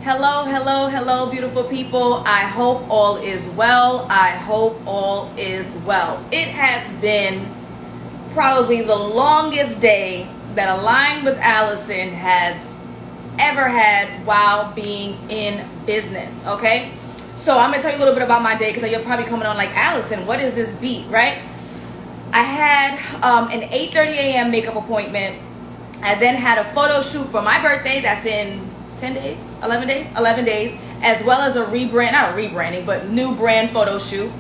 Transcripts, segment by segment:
Hello, hello, hello, beautiful people. I hope all is well. I hope all is well. It has been probably the longest day that Align with Alison has ever had while being in business, okay? So I'm going to tell you a little bit about my day because you're probably coming on like, Alison, what is this beat, right? I had an 8:30 a.m. makeup appointment. I then had a photo shoot for my birthday. That's in 10 days, 11 days, 11 days, as well as a not a rebranding, but new brand photo shoot.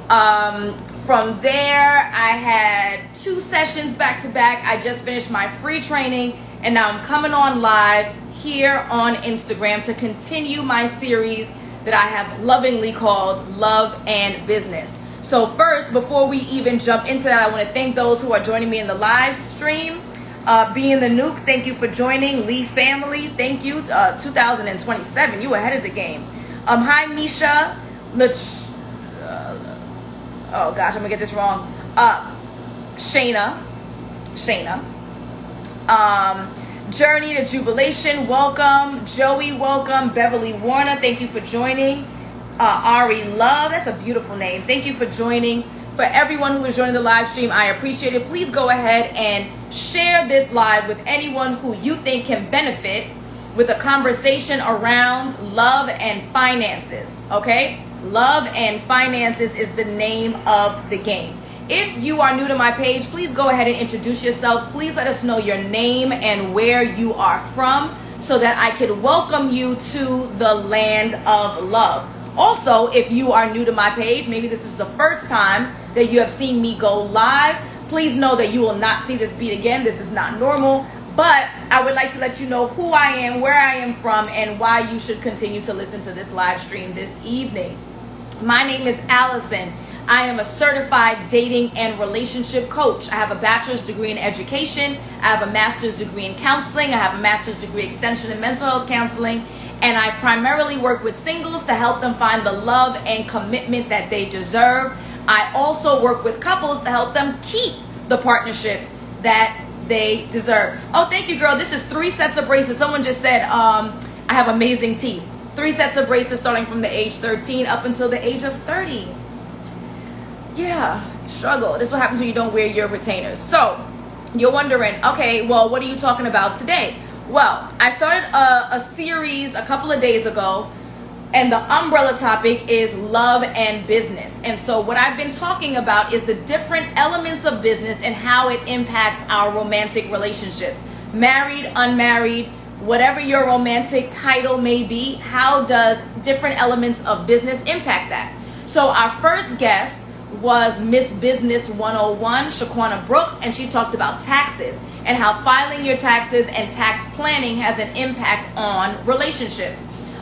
From there, I had 2 sessions back to back. I just finished my free training, and now I'm coming on live here on Instagram to continue my series that I have lovingly called Love and Business. So first, before we even jump into that, I want to thank those who are joining me in the live stream. Being the Nuke, thank you for joining. Lee family, thank you. 2027, you ahead of the game. Hi, Misha. Oh gosh, I'm gonna get this wrong. Shayna. Journey to Jubilation, welcome. Joey, welcome. Beverly Warner, thank you for joining. Ari Love, that's a beautiful name. Thank you for joining. For everyone who is joining the live stream, I appreciate it. Please go ahead and share this live with anyone who you think can benefit with a conversation around love and finances, okay? Love and finances is the name of the game. If you are new to my page, please go ahead and introduce yourself. Please let us know your name and where you are from so that I could welcome you to the land of love. Also, if you are new to my page, maybe this is the first time that you have seen me go live, please know that you will not see this beat again. This is not normal, but I would like to let you know who I am, where I am from, and why you should continue to listen to this live stream this evening. My name is Alison. I am a certified dating and relationship coach. I have a bachelor's degree in education. I have a master's degree in counseling. I have a master's degree extension in mental health counseling. And I primarily work with singles to help them find the love and commitment that they deserve. I also work with couples to help them keep the partnerships that they deserve. Oh, thank you, girl. This is 3 sets of braces. Someone just said, I have amazing teeth. 3 sets of braces starting from the age 13 up until the age of 30. Yeah, struggle. This is what happens when you don't wear your retainers. So you're wondering, okay, well, what are you talking about today? Well, I started a series a couple of days ago, and the umbrella topic is love and business. And so what I've been talking about is the different elements of business and how it impacts our romantic relationships. Married, unmarried, whatever your romantic title may be, how does different elements of business impact that? So our first guest was Miss Business 101, Shaquana Brooks, and she talked about taxes and how filing your taxes and tax planning has an impact on relationships.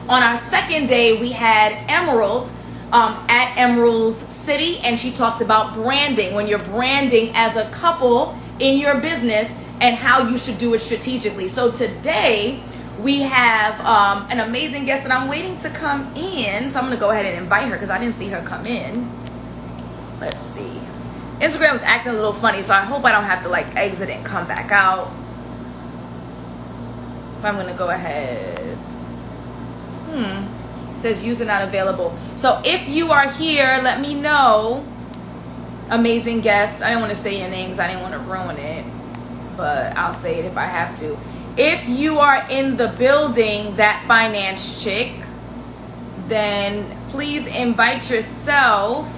On our second day, we had Emerald at Emerald's City, and she talked about branding, when you're branding as a couple in your business and how you should do it strategically. So today, we have an amazing guest that I'm waiting to come in. So I'm going to go ahead and invite her because I didn't see her come in. Let's see. Instagram is acting a little funny, so I hope I don't have to like exit and come back out. But I'm going to go ahead. It says user not available. So if you are here, let me know. Amazing guest. I didn't want to say your names. I didn't want to ruin it. But I'll say it if I have to. If you are in the building, that finance chick, then please invite yourself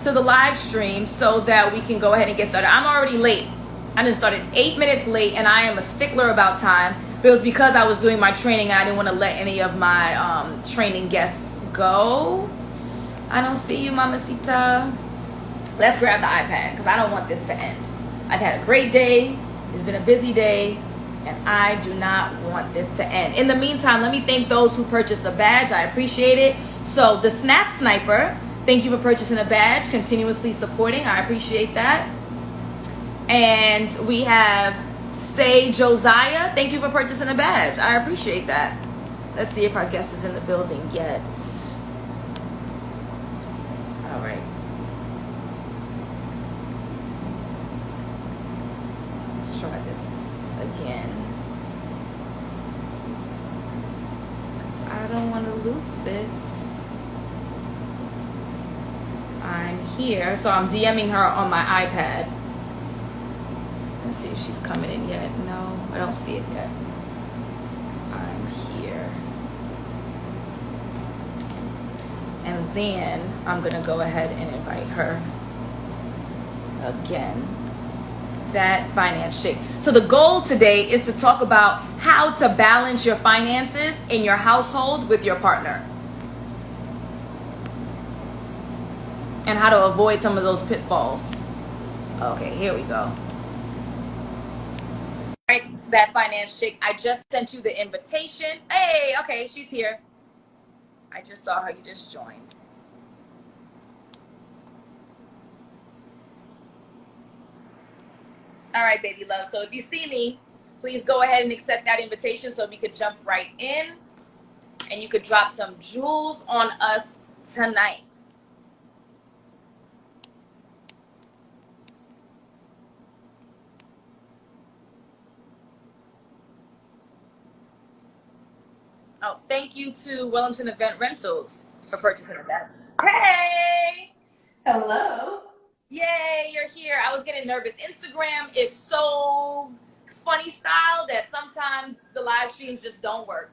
to the live stream so that we can go ahead and get started. I'm already late. I just started 8 minutes late, and I am a stickler about time. But it was because I was doing my training. I didn't want to let any of my training guests go. I don't see you, Mamacita. Let's grab the iPad because I don't want this to end. I've had a great day. It's been a busy day, and I do not want this to end. In the meantime, let me thank those who purchased a badge. I appreciate it. So the Snap Sniper, thank you for purchasing a badge, continuously supporting. I appreciate that. And we have Say Josiah, thank you for purchasing a badge. I appreciate that. Let's see if our guest is in the building yet. All right. Let's try this again. I don't this? I'm here. So I'm DMing her on my iPad. Let's see if she's coming in yet. No, I don't see it yet. I'm here. And then I'm going to go ahead and invite her again. That finance chick. So the goal today is to talk about how to balance your finances in your household with your partner. And how to avoid some of those pitfalls. Okay, here we go. Right, that finance chick. I just sent you the invitation. Hey, okay, she's here. I just saw her. You just joined. All right, baby love. So if you see me, please go ahead and accept that invitation so we could jump right in and you could drop some jewels on us tonight. Oh, thank you to Wellington Event Rentals for purchasing that. Hey! Hello. Yay, you're here. I was getting nervous. Instagram is so funny style that sometimes the live streams just don't work.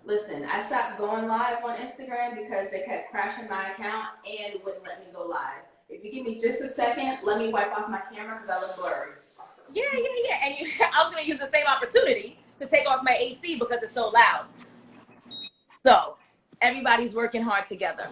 Listen, I stopped going live on Instagram because they kept crashing my account and wouldn't let me go live. If you give me just a second, let me wipe off my camera because I look blurry. Yeah. And I was going to use the same opportunity to take off my AC because it's so loud. So everybody's working hard together.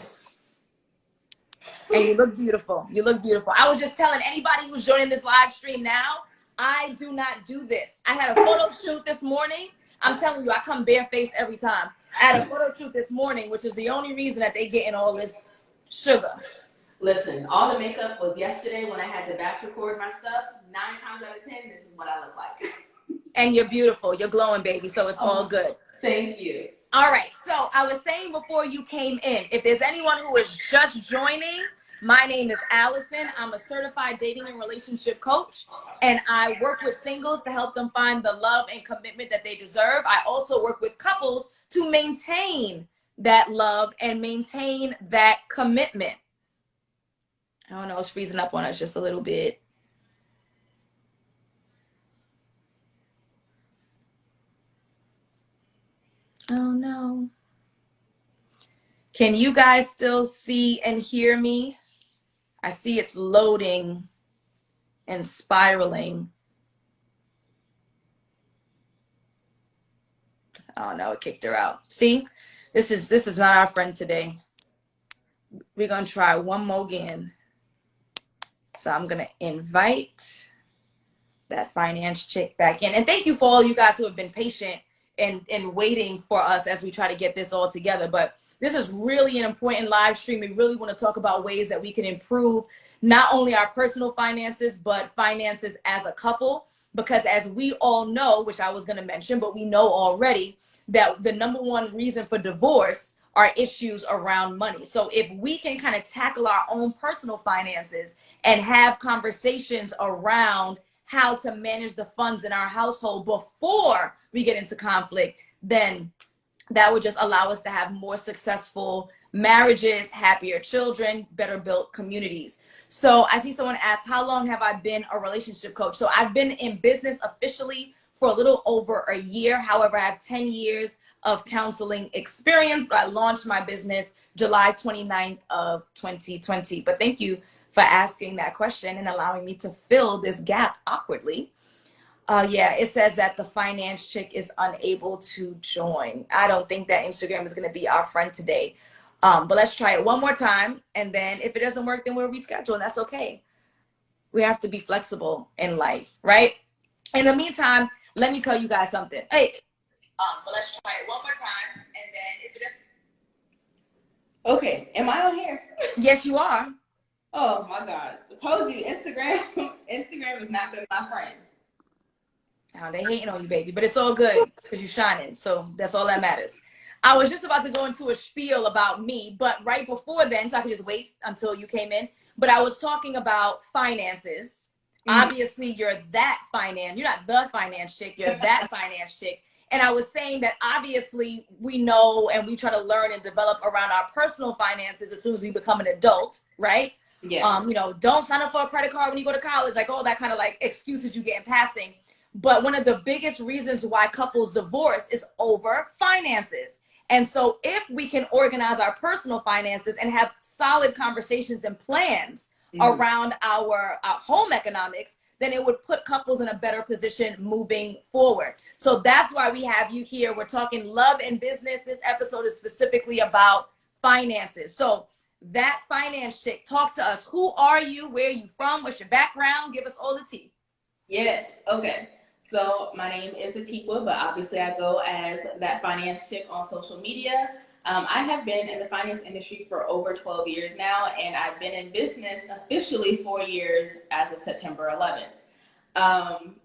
And you look beautiful. You look beautiful. I was just telling anybody who's joining this live stream now, I do not do this. I had a photo shoot this morning. I'm telling you, I come barefaced every time. I had a photo shoot this morning, which is the only reason that they getting all this sugar. Listen, all the makeup was yesterday when I had to back record my stuff. 9 times out of 10, this is what I look like. And you're beautiful. You're glowing, baby. So it's all good. Thank you. All right. So I was saying before you came in, if there's anyone who is just joining, my name is Alison. I'm a certified dating and relationship coach, and I work with singles to help them find the love and commitment that they deserve. I also work with couples to maintain that love and maintain that commitment. I don't know, it's freezing up on us just a little bit. Oh no. Can you guys still see and hear me? I see it's loading and spiraling. Oh no, it kicked her out. See, this is not our friend today. We're gonna try one more again. So I'm gonna invite that finance chick back in. And thank you for all you guys who have been patient and waiting for us as we try to get this all together. But this is really an important live stream. We really want to talk about ways that we can improve not only our personal finances, but finances as a couple. Because as we all know, which I was going to mention, but we know already that the number one reason for divorce are issues around money. So if we can kind of tackle our own personal finances and have conversations around how to manage the funds in our household before we get into conflict, then that would just allow us to have more successful marriages, happier children, better built communities. So I see someone ask, how long have I been a relationship coach? So I've been in business officially for a little over a year. However, I have 10 years of counseling experience. I launched my business July 29th of 2020. But thank you for asking that question and allowing me to fill this gap awkwardly. Yeah, it says that the finance chick is unable to join. I don't think that Instagram is going to be our friend today. But let's try it one more time. And then if it doesn't work, then we'll reschedule. And that's okay. We have to be flexible in life, right? In the meantime, let me tell you guys something. Hey, but let's try it one more time. And then if it doesn't... Okay, am I on here? Yes, you are. Oh my God. I told you, Instagram has not been my friend. Oh, they hating on you, baby, but it's all good because you're shining. So that's all that matters. I was just about to go into a spiel about me, but right before then, so I could just wait until you came in. But I was talking about finances. Obviously, you're not the finance chick. You're that finance chick. And I was saying that obviously we know and we try to learn and develop around our personal finances as soon as we become an adult, right? Yeah. You know, don't sign up for a credit card when you go to college, like all that kind of like excuses you get in passing. But one of the biggest reasons why couples divorce is over finances. And so if we can organize our personal finances and have solid conversations and plans around our home economics, then it would put couples in a better position moving forward. So that's why we have you here. We're talking love and business. This episode is specifically about finances. So that finance chick, talk to us. Who are you? Where are you from? What's your background? Give us all the tea. Yes. Okay. So my name is Atiqua, but obviously I go as that finance chick on social media. I have been in the finance industry for over 12 years now, and I've been in business officially 4 years as of September 11th.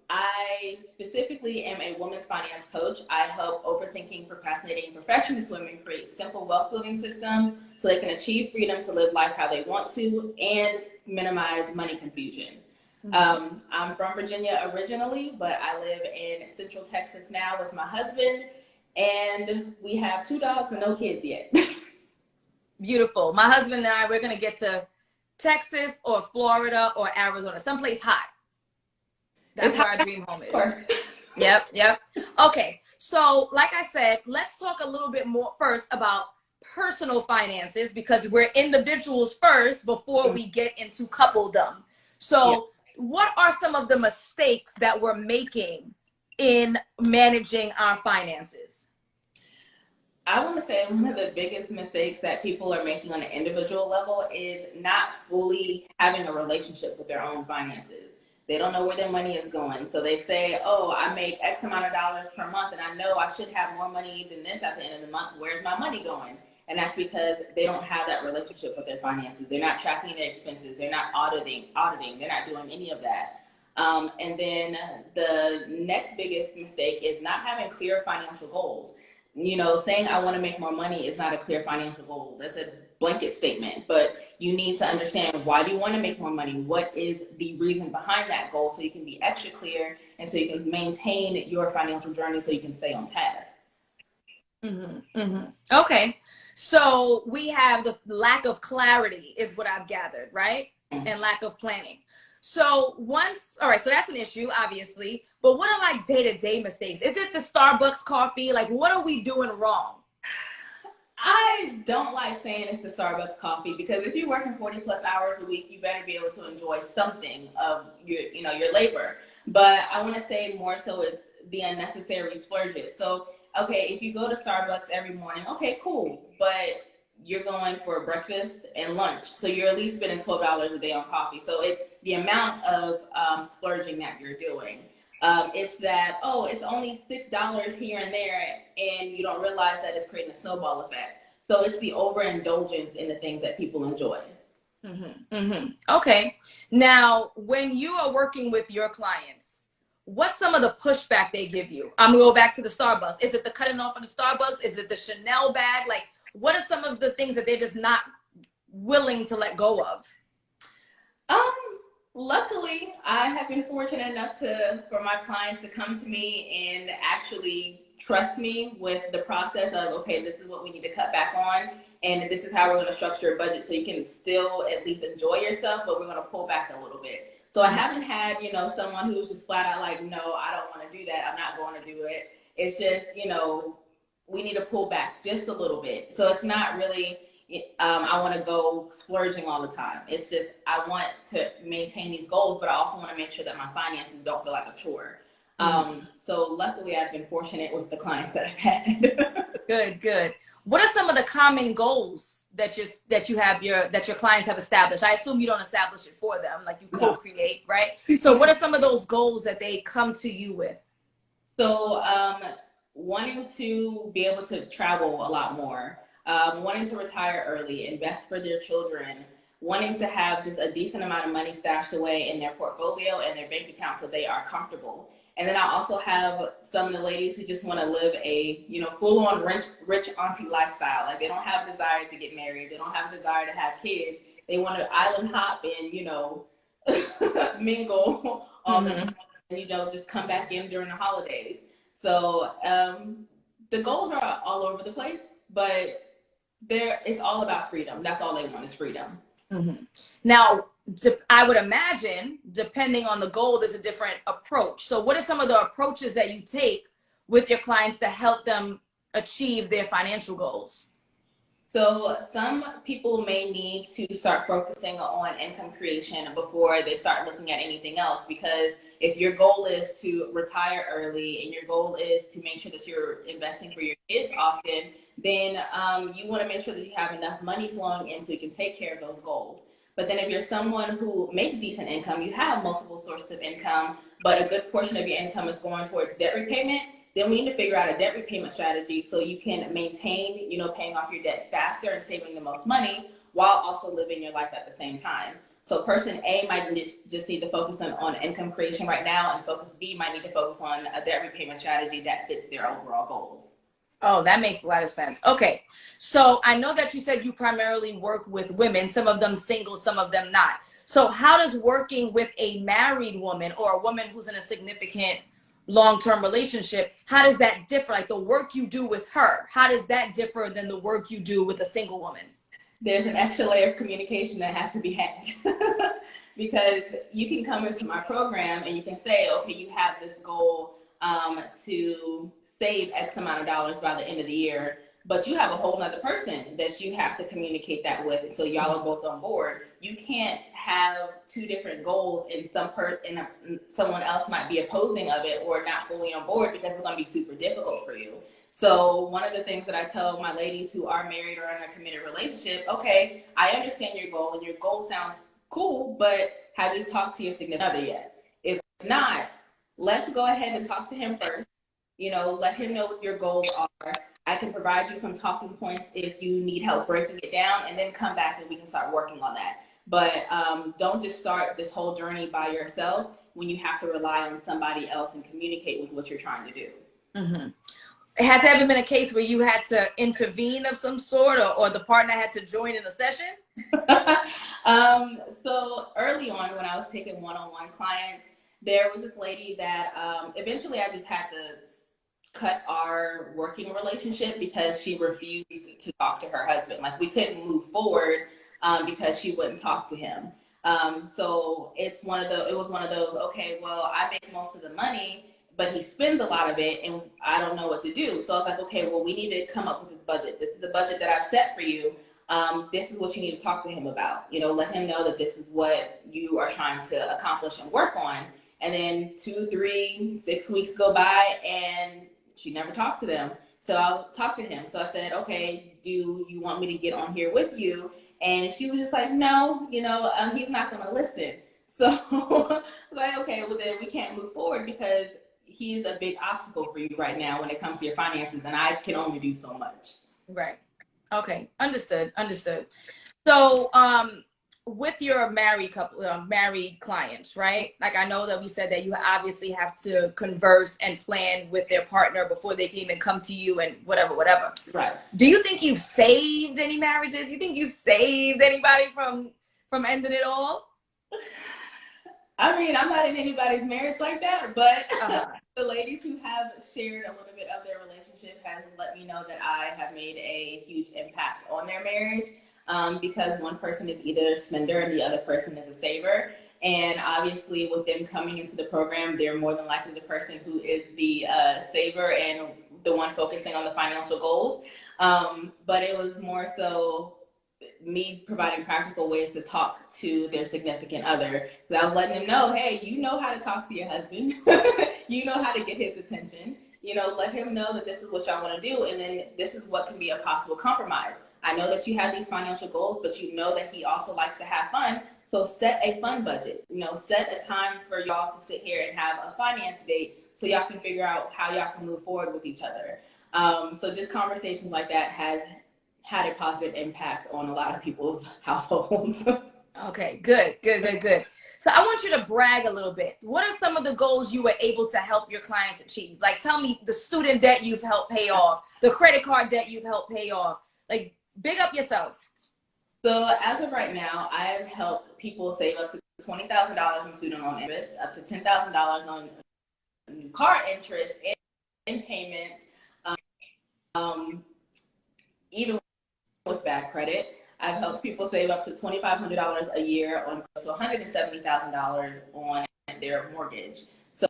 I specifically am a women's finance coach. I help overthinking, procrastinating, perfectionist women create simple wealth building systems so they can achieve freedom to live life how they want to and minimize money confusion. I'm from Virginia originally, but I live in Central Texas now with my husband, and we have 2 dogs and no kids yet. Beautiful. My husband and I, we're going to get to Texas or Florida or Arizona, someplace hot. That's where our dream home is. Yep. Okay. So like I said, let's talk a little bit more first about personal finances, because we're individuals first before we get into coupledom. So what are some of the mistakes that we're making in managing our finances? I want to say one of the biggest mistakes that people are making on an individual level is not fully having a relationship with their own finances. They don't know where their money is going. So they say, oh, I make X amount of dollars per month and I know I should have more money than this at the end of the month. Where's my money going? And that's because they don't have that relationship with their finances. They're not tracking their expenses. They're not auditing. They're not doing any of that. And then the next biggest mistake is not having clear financial goals. You know, saying I want to make more money is not a clear financial goal. That's a blanket statement, but you need to understand, why do you want to make more money? What is the reason behind that goal, so you can be extra clear and so you can maintain your financial journey so you can stay on task. Okay. So we have the lack of clarity is what I've gathered, right? And lack of planning. So all right, so that's an issue, obviously, but what are like day-to-day mistakes? Is it the Starbucks coffee? Like, what are we doing wrong? I don't like saying it's the Starbucks coffee, because if you're working 40 plus hours a week, you better be able to enjoy something of your labor. But I want to say more so it's the unnecessary splurges. So, okay, if you go to Starbucks every morning, okay, cool, but you're going for breakfast and lunch, so you're at least spending $12 a day on coffee. So it's the amount of splurging that you're doing. It's that, oh, it's only $6 here and there, and you don't realize that it's creating a snowball effect. So it's the overindulgence in the things that people enjoy. Okay. Now, when you are working with your clients, what's some of the pushback they give you? I'm gonna go back to the Starbucks. Is it the cutting off of the Starbucks? Is it the Chanel bag? Like, what are some of the things that they're just not willing to let go of? Luckily, I have been fortunate enough for my clients to come to me and actually trust me with the process of, okay, this is what we need to cut back on, and this is how we're going to structure a budget so you can still at least enjoy yourself, but we're going to pull back a little bit. So I haven't had, someone who's just flat out like, no, I don't want to do that. I'm not going to do it. It's just, we need to pull back just a little bit. So it's not really, I want to go splurging all the time. It's just, I want to maintain these goals, but I also want to make sure that my finances don't feel like a chore. So luckily I've been fortunate with the clients that I've had. Good. What are some of the common goals that your clients have established? I assume you don't establish it for them, like you co-create, right? So what are some of those goals that they come to you with? So wanting to be able to travel a lot more, wanting to retire early, invest for their children, wanting to have just a decent amount of money stashed away in their portfolio and their bank account so they are comfortable. And then I also have some of the ladies who just want to live a, full-on rich auntie lifestyle. Like, they don't have desire to get married. They don't have desire to have kids. They want to island hop and, mingle all the time, and, just come back in during the holidays. So the goals are all over the place, but it's all about freedom. That's all they want is freedom. Mm-hmm. Now, I would imagine, depending on the goal, there's a different approach. So what are some of the approaches that you take with your clients to help them achieve their financial goals? So some people may need to start focusing on income creation before they start looking at anything else, because if your goal is to retire early and your goal is to make sure that you're investing for your kids often, then you want to make sure that you have enough money flowing in so you can take care of those goals. But then if you're someone who makes decent income, you have multiple sources of income, but a good portion of your income is going towards debt repayment, then we need to figure out a debt repayment strategy so you can maintain, paying off your debt faster and saving the most money while also living your life at the same time. So person A might just need to focus on income creation right now, and focus B might need to focus on a debt repayment strategy that fits their overall goals. Oh, that makes a lot of sense. Okay. So I know that you said you primarily work with women, some of them single, some of them not. So how does working with a married woman or a woman who's in a significant long-term relationship, how does that differ? Like the work you do with her, how does that differ than the work you do with a single woman? There's an extra layer of communication that has to be had. Because you can come into my program and you can say, okay, you have this goal to save X amount of dollars by the end of the year, but you have a whole nother person that you have to communicate that with. So y'all are both on board. You can't have two different goals and someone else might be opposing of it or not fully on board, because it's going to be super difficult for you. So one of the things that I tell my ladies who are married or in a committed relationship, okay, I understand your goal and your goal sounds cool, but have you talked to your significant other yet? If not, let's go ahead and talk to him first. Let him know what your goals are. I can provide you some talking points if you need help breaking it down, and then come back and we can start working on that. But don't just start this whole journey by yourself when you have to rely on somebody else and communicate with what you're trying to do. Mm-hmm. Has there ever been a case where you had to intervene of some sort, or the partner had to join in a session? So early on, when I was taking one-on-one clients, there was this lady that eventually I just had to cut our working relationship because she refused to talk to her husband. Like, we couldn't move forward because she wouldn't talk to him. So it was one of those, okay, well, I make most of the money, but he spends a lot of it and I don't know what to do. So I was like, okay, well, we need to come up with this budget. This is the budget that I've set for you. This is what you need to talk to him about. Let him know that this is what you are trying to accomplish and work on. And then 2, 3, 6 weeks go by and she never talked to them. So I'll talk to him. So I said, okay, do you want me to get on here with you? And she was just like, no, he's not going to listen. So I was like, okay, well then we can't move forward because he's a big obstacle for you right now when it comes to your finances, and I can only do so much. Right. Okay. Understood. So, with your married clients, right? Like, I know that we said that you obviously have to converse and plan with their partner before they can even come to you and whatever. Right. Do you think you've saved any marriages? You think you saved anybody from ending it all? I mean, I'm not in anybody's marriage like that, but the ladies who have shared a little bit of their relationship has let me know that I have made a huge impact on their marriage, because one person is either a spender and the other person is a saver. And obviously with them coming into the program, they're more than likely the person who is the saver and the one focusing on the financial goals. But it was more so me providing practical ways to talk to their significant other. I was letting them know, hey, you know how to talk to your husband. You know how to get his attention. Let him know that this is what y'all want to do, and then this is what can be a possible compromise. I know that you have these financial goals, but you know that he also likes to have fun. So set a fun budget. Set a time for y'all to sit here and have a finance date so y'all can figure out how y'all can move forward with each other. So just conversations like that has had a positive impact on a lot of people's households. Okay, good. So I want you to brag a little bit. What are some of the goals you were able to help your clients achieve? Like, tell me the student debt you've helped pay off, the credit card debt you've helped pay off. Like, big up yourself. So as of right now, I've helped people save up to $20,000 in student loan interest, up to $10,000 on new car interest, payments, even with bad credit. I've helped people save up to $2,500 a year on to $170,000 on their mortgage. So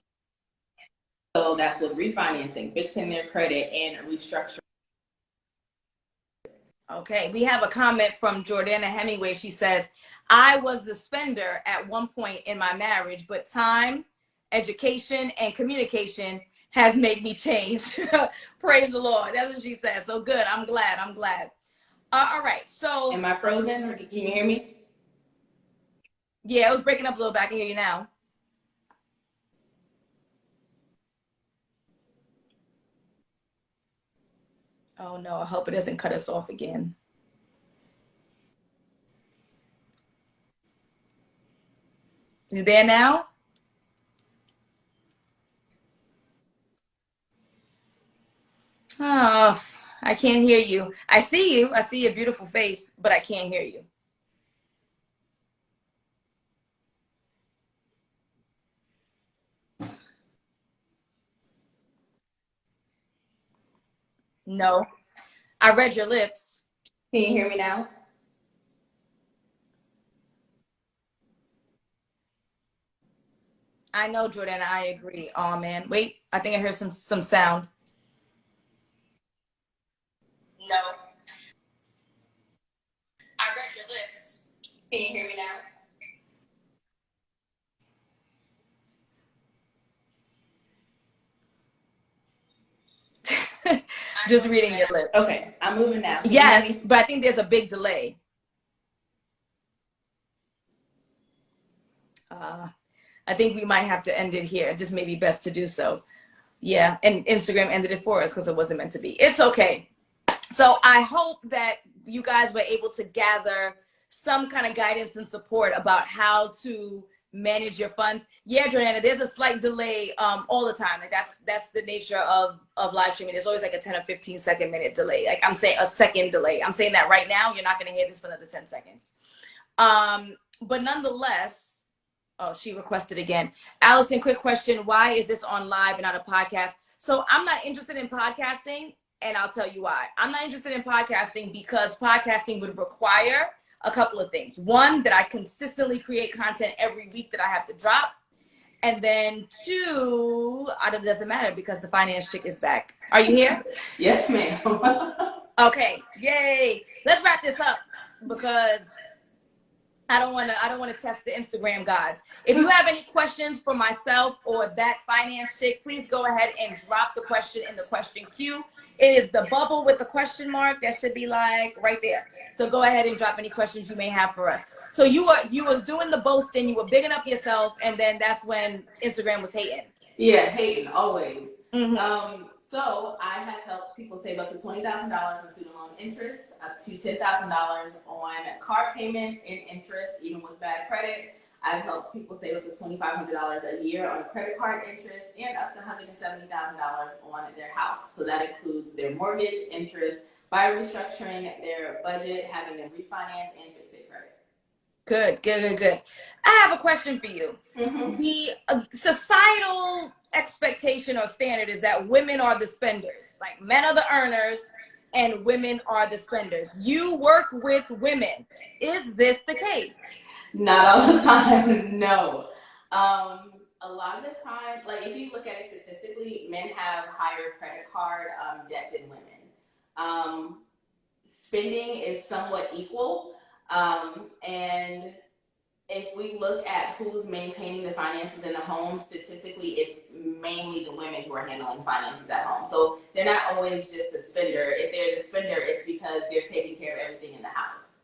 that's with refinancing, fixing their credit, and restructuring. Okay, we have a comment from Jordana Hemingway. She says, I was the spender at one point in my marriage, but time, education, and communication has made me change. Praise the Lord. That's what she says. So good. I'm glad. I'm glad. All right. So, am I frozen, or can you hear me? Yeah, it was breaking up a little bit. I can hear you now. Oh no, I hope it doesn't cut us off again. You there now? Oh, I can't hear you. I see you. I see your beautiful face, but I can't hear you. No, I read your lips. Can you hear me now? I know, Jordan. I agree. Oh man, wait. I think I heard some sound. No, I read your lips. Can you hear me now? Just reading your lips. Okay, I'm moving now. Yes, but I think there's a big delay. I think we might have to end it here. Just maybe best to do so. Yeah, and Instagram ended it for us because it wasn't meant to be. It's okay. So I hope that you guys were able to gather some kind of guidance and support about how to manage your funds. Yeah, Jordana, there's a slight delay all the time. Like that's the nature of live streaming. There's always like a 10 or 15 second minute delay. Like I'm saying a second delay. I'm saying that right now. You're not going to hear this for another 10 seconds. But nonetheless, oh, she requested again. Alison, quick question. Why is this on live and not a podcast? So I'm not interested in podcasting, and I'll tell you why. I'm not interested in podcasting because podcasting would require a couple of things. One, that I consistently create content every week that I have to drop. And then two, it doesn't matter because the finance chick is back. Are you here? Yes, ma'am. Okay, yay. Let's wrap this up because I don't want to test the Instagram gods. If you have any questions for myself or that finance chick, please go ahead and drop the question in the question queue. It is the bubble with the question mark that should be like right there. So go ahead and drop any questions you may have for us. So you was doing the boasting, you were bigging up yourself, and then that's when Instagram was hating. Yeah, hating always. Mm-hmm. So I have helped people save up to $20,000 in student loan interest, up to $10,000 on car payments and interest, even with bad credit. I've helped people save up to $2,500 a year on credit card interest and up to $170,000 on their house. So that includes their mortgage, interest, by restructuring their budget, having them refinance and fix their credit. Good. I have a question for you. Mm-hmm. The societal expectation or standard is that women are the spenders. Like men are the earners and women are the spenders. You work with women. Is this the case? Not all the time, no. A lot of the time, like if you look at it statistically, men have higher credit card debt than women. Spending is somewhat equal. And if we look at who's maintaining the finances in the home, statistically, it's mainly the women who are handling finances at home. So they're not always just a spender. If they're the spender, it's because they're taking care of everything in the house.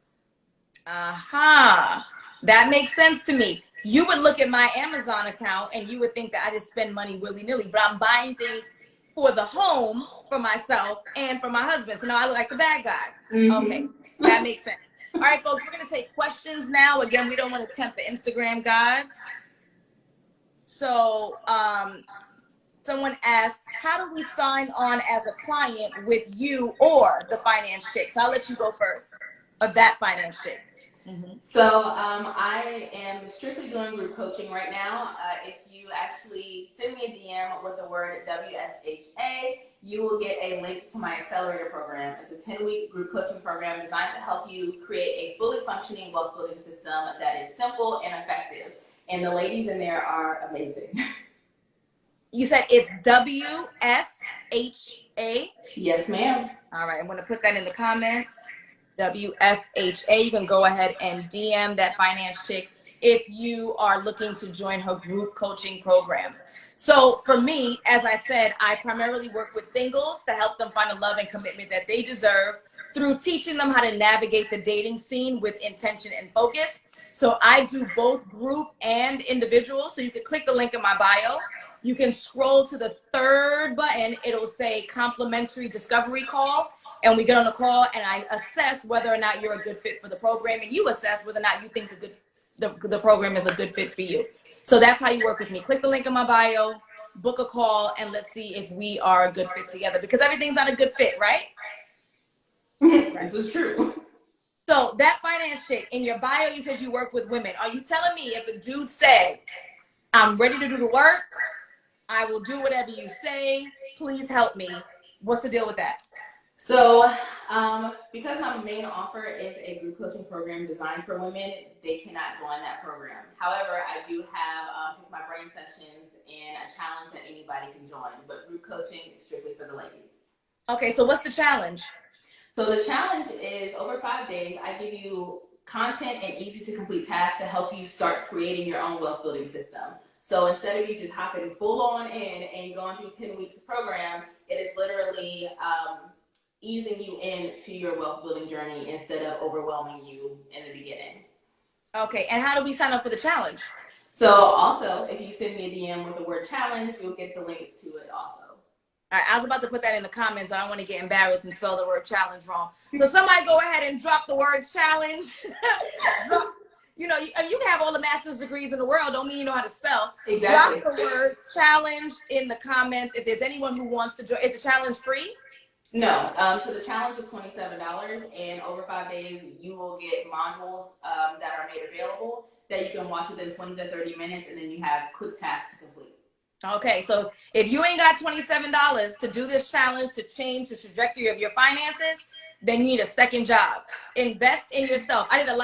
Aha. That makes sense to me. You would look at my Amazon account and you would think that I just spend money willy-nilly, but I'm buying things for the home, for myself, and for my husband. So now I look like the bad guy. Mm-hmm. Okay, that makes sense. All right, folks, we're going to take questions now. Again, we don't want to tempt the Instagram gods. So someone asked, how do we sign on as a client with you or the finance chick? So I'll let you go first, of that finance chick. So I am strictly doing group coaching right now. If you actually send me a DM with the word WSHA, you will get a link to my accelerator program. It's a 10-week group coaching program designed to help you create a fully functioning wealth building system that is simple and effective. And the ladies in there are amazing. You said it's WSHA? Yes, ma'am. All right, I'm going to put that in the comments. WSHA. You can go ahead and DM that finance chick if you are looking to join her group coaching program. So for me, as I said, I primarily work with singles to help them find the love and commitment that they deserve through teaching them how to navigate the dating scene with intention and focus. So I do both group and individual. So you can click the link in my bio. You can scroll to the third button. It'll say complimentary discovery call. And we get on the call and I assess whether or not you're a good fit for the program, and you assess whether or not you think the program is a good fit for you. So that's how you work with me. Click the link in my bio, book a call, and let's see if we are a good fit together, because everything's not a good fit, right? This is true. So that finance chick, in your bio, you said you work with women. Are you telling me if a dude said, I'm ready to do the work, I will do whatever you say, please help me, what's the deal with that? So, because my main offer is a group coaching program designed for women, they cannot join that program. However, I do have Pick My Brain sessions and a challenge that anybody can join, but group coaching is strictly for the ladies. Okay, so what's the challenge? So the challenge is over 5 days, I give you content and easy to complete tasks to help you start creating your own wealth building system. So instead of you just hopping full on in and going through 10 weeks of program, it is literally easing you into your wealth building journey instead of overwhelming you in the beginning. Okay, and how do we sign up for the challenge? So also, if you send me a DM with the word challenge, you'll get the link to it also. All right, I was about to put that in the comments, but I don't want to get embarrassed and spell the word challenge wrong. So somebody go ahead and drop the word challenge. You know, you can have all the master's degrees in the world, don't mean you know how to spell. Exactly. Drop the word challenge in the comments if there's anyone who wants to join. Is the challenge free? No. So the challenge is $27, and over 5 days, you will get modules that are made available that you can watch within 20 to 30 minutes, and then you have quick tasks to complete. Okay, so if you ain't got $27 to do this challenge to change the trajectory of your finances, then you need a second job. Invest in yourself. I did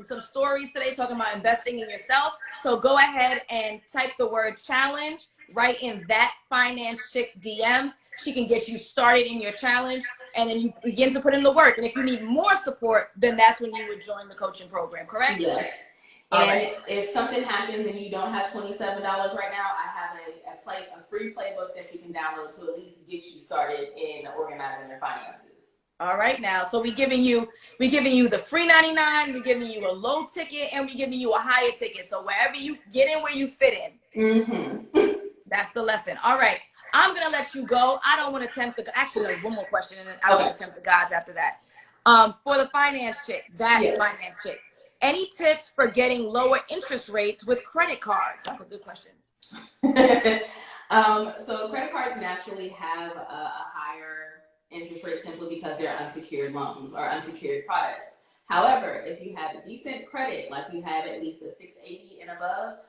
some stories today talking about investing in yourself. So go ahead and type the word challenge right in that finance chick's DMs. She can get you started in your challenge, and then you begin to put in the work. And if you need more support, then that's when you would join the coaching program, correct? Yes. And if something happens and you don't have $27 right now, I have a free playbook that you can download to at least get you started in organizing your finances. All right, now, so we're giving you the free 99, we're giving you a low ticket, and we're giving you a higher ticket. So wherever you get in, where you fit in. That's the lesson. All right, I'm gonna let you go. I don't want to tempt actually, there's one more question, and then I will tempt the gods after that. For the finance chick, finance chick. Any tips for getting lower interest rates with credit cards? That's a good question. So credit cards naturally have a higher interest rate simply because they're unsecured loans or unsecured products. However, if you have decent credit, like you have at least a 680 and above,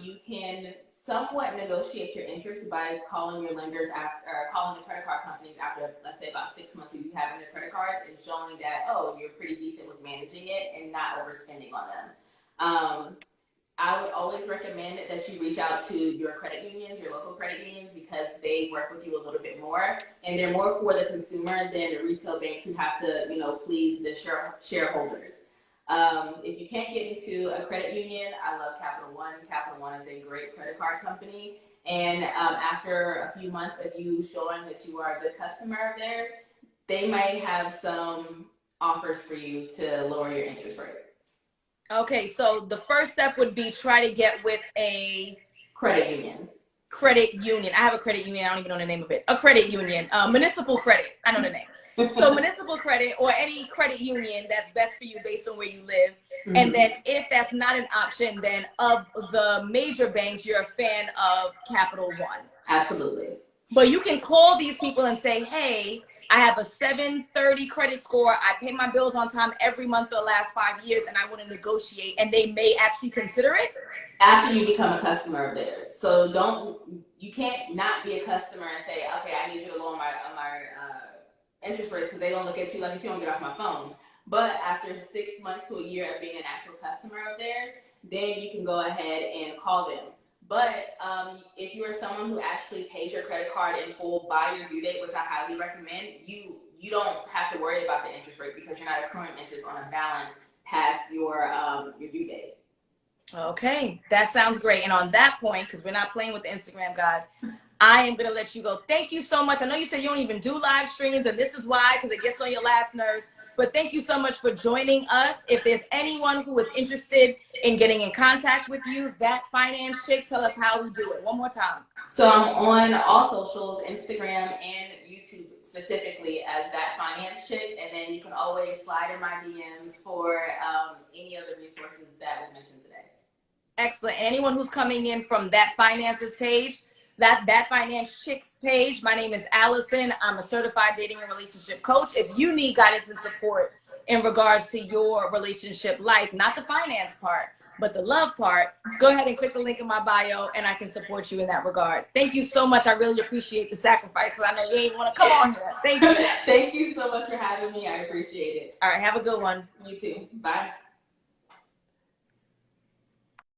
you can somewhat negotiate your interest by calling your lenders or calling the credit card companies after, let's say, about 6 months of you having the credit cards and showing that, oh, you're pretty decent with managing it and not overspending on them. I would always recommend that you reach out to your credit unions, your local credit unions, because they work with you a little bit more, and they're more for the consumer than the retail banks who have to, please the shareholders. If you can't get into a credit union, I love Capital One. Capital One is a great credit card company, and after a few months of you showing that you are a good customer of theirs, they may have some offers for you to lower your interest rate. Okay, so the first step would be try to get with a credit union. I have a credit union. I don't even know the name of it. A credit union, municipal credit. I know the name. So municipal credit or any credit union that's best for you based on where you live. Mm-hmm. And then if that's not an option, then of the major banks, you're a fan of Capital One. Absolutely. But you can call these people and say, hey, I have a 730 credit score. I pay my bills on time every month for the last 5 years, and I want to negotiate. And they may actually consider it after you become a customer of theirs. So you can't not be a customer and say, okay, I need you to lower my interest rates, because they don't look at you like if you don't get off my phone. But after 6 months to a year of being an actual customer of theirs, then you can go ahead and call them. But if you are someone who actually pays your credit card in full by your due date, which I highly recommend, you don't have to worry about the interest rate, because you're not accruing interest on a balance past your due date. Okay, that sounds great. And on that point, because we're not playing with the Instagram, guys, I am going to let you go. Thank you so much. I know you said you don't even do live streams, and this is why, because it gets on your last nerves. But thank you so much for joining us. If there's anyone who is interested in getting in contact with you, That Finance Chick, tell us how we do it. One more time. So I'm on all socials, Instagram and YouTube specifically as That Finance Chick. And then you can always slide in my DMs for any of the resources that we mentioned today. Excellent. And anyone who's coming in from That Finances page, that Finance Chicks page, my name is Alison. I'm a certified dating and relationship coach. If you need guidance and support in regards to your relationship life, not the finance part, but the love part, go ahead and click the link in my bio and I can support you in that regard. Thank you so much. I really appreciate the sacrifice, because I know you ain't want to come on here. Thank you. Thank you so much for having me. I appreciate it. All right. Have a good one. You too. Bye.